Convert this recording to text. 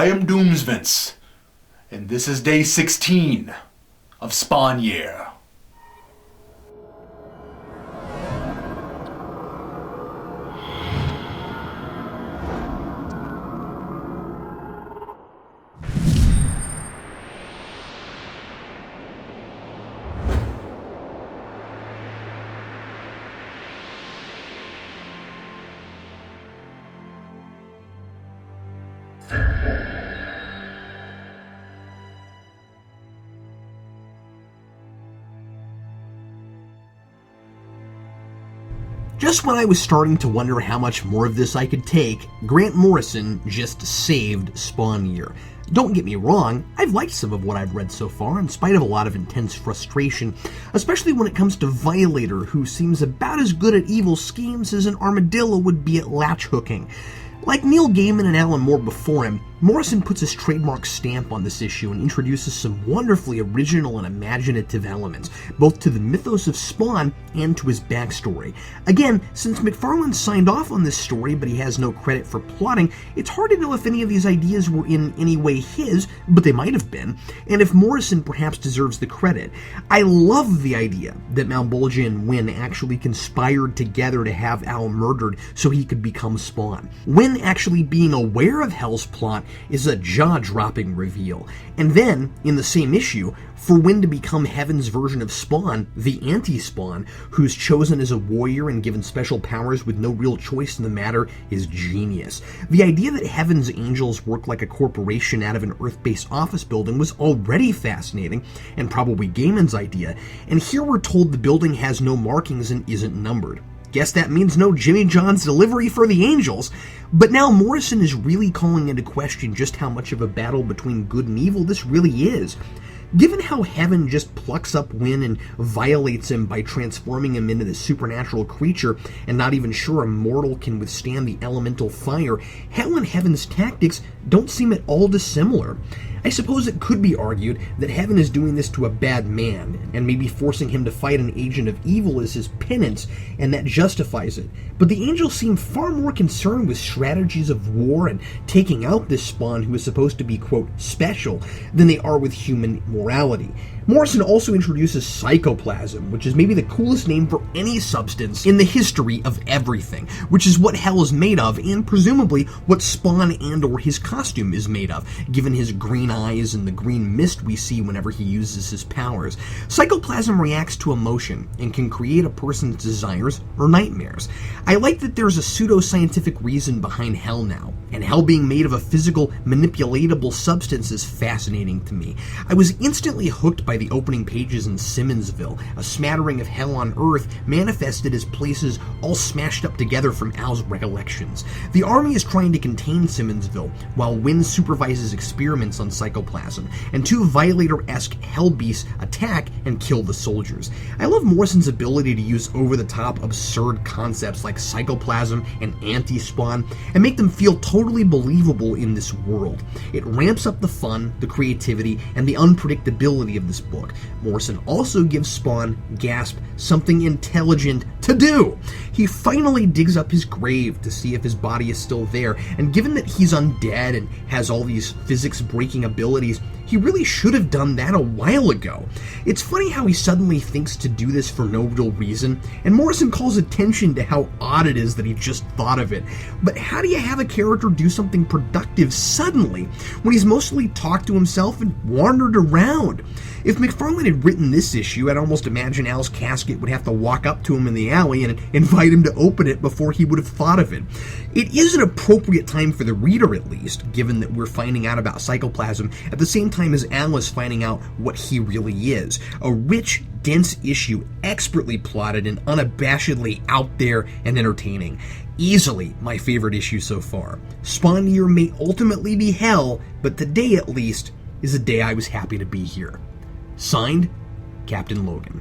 I am Doomsvince, and this is day 16 of Spawn Year. Just when I was starting to wonder how much more of this I could take, Grant Morrison just saved Spawn Year. Don't get me wrong, I've liked some of what I've read so far, in spite of a lot of intense frustration, especially when it comes to Violator, who seems about as good at evil schemes as an armadillo would be at latch hooking. Like Neil Gaiman and Alan Moore before him, Morrison puts his trademark stamp on this issue and introduces some wonderfully original and imaginative elements, both to the mythos of Spawn and to his backstory. Again, since McFarlane signed off on this story, but he has no credit for plotting, it's hard to know if any of these ideas were in any way his, but they might have been, and if Morrison perhaps deserves the credit. I love the idea that Malebolgia and Wynn actually conspired together to have Al murdered so he could become Spawn. Wynn actually being aware of Hell's plot is a jaw-dropping reveal. And then, in the same issue, for Wynn to become Heaven's version of Spawn, the anti-Spawn, who's chosen as a warrior and given special powers with no real choice in the matter, is genius. The idea that Heaven's angels work like a corporation out of an Earth-based office building was already fascinating, and probably Gaiman's idea, and here we're told the building has no markings and isn't numbered. Guess that means no Jimmy John's delivery for the Angels. But now Morrison is really calling into question just how much of a battle between good and evil this really is. Given how Heaven just plucks up Wynn and violates him by transforming him into this supernatural creature, and not even sure a mortal can withstand the elemental fire, Hell and Heaven's tactics don't seem at all dissimilar. I suppose it could be argued that Heaven is doing this to a bad man, and maybe forcing him to fight an agent of evil is his penance, and that justifies it. But the Angels seem far more concerned with strategies of war and taking out this Spawn who is supposed to be, quote, special, than they are with human morality. Morrison also introduces psychoplasm, which is maybe the coolest name for any substance in the history of everything, which is what Hell is made of, and presumably what Spawn and or his costume is made of, given his green eyes and the green mist we see whenever he uses his powers. Psychoplasm reacts to emotion and can create a person's desires or nightmares. I like that there's a pseudo-scientific reason behind Hell now, and Hell being made of a physical, manipulatable substance is fascinating to me. I was instantly hooked by the opening pages in Simmonsville, a smattering of Hell on Earth manifested as places all smashed up together from Al's recollections. The army is trying to contain Simmonsville, while Wynn supervises experiments on psychoplasm, and two Violator-esque Hell beasts attack and kill the soldiers. I love Morrison's ability to use over-the-top absurd concepts like psychoplasm and anti-Spawn, and make them feel totally believable in this world. It ramps up the fun, the creativity, and the unpredictability of this book. Morrison also gives Spawn, gasp, something intelligent to do. He finally digs up his grave to see if his body is still there, and given that he's undead and has all these physics-breaking abilities, he really should have done that a while ago. It's funny how he suddenly thinks to do this for no real reason, and Morrison calls attention to how odd it is that he just thought of it. But how do you have a character do something productive suddenly, when he's mostly talked to himself and wandered around? If McFarlane had written this issue, I'd almost imagine Al's casket would have to walk up to him in the alley and invite him to open it before he would have thought of it. It is an appropriate time for the reader, at least, given that we're finding out about psychoplasm at the same time as Al is finding out what he really is. A rich, dense issue, expertly plotted and unabashedly out there and entertaining. Easily my favorite issue so far. Spawn Year may ultimately be hell, but today at least is a day I was happy to be here. Signed, Captain Logan.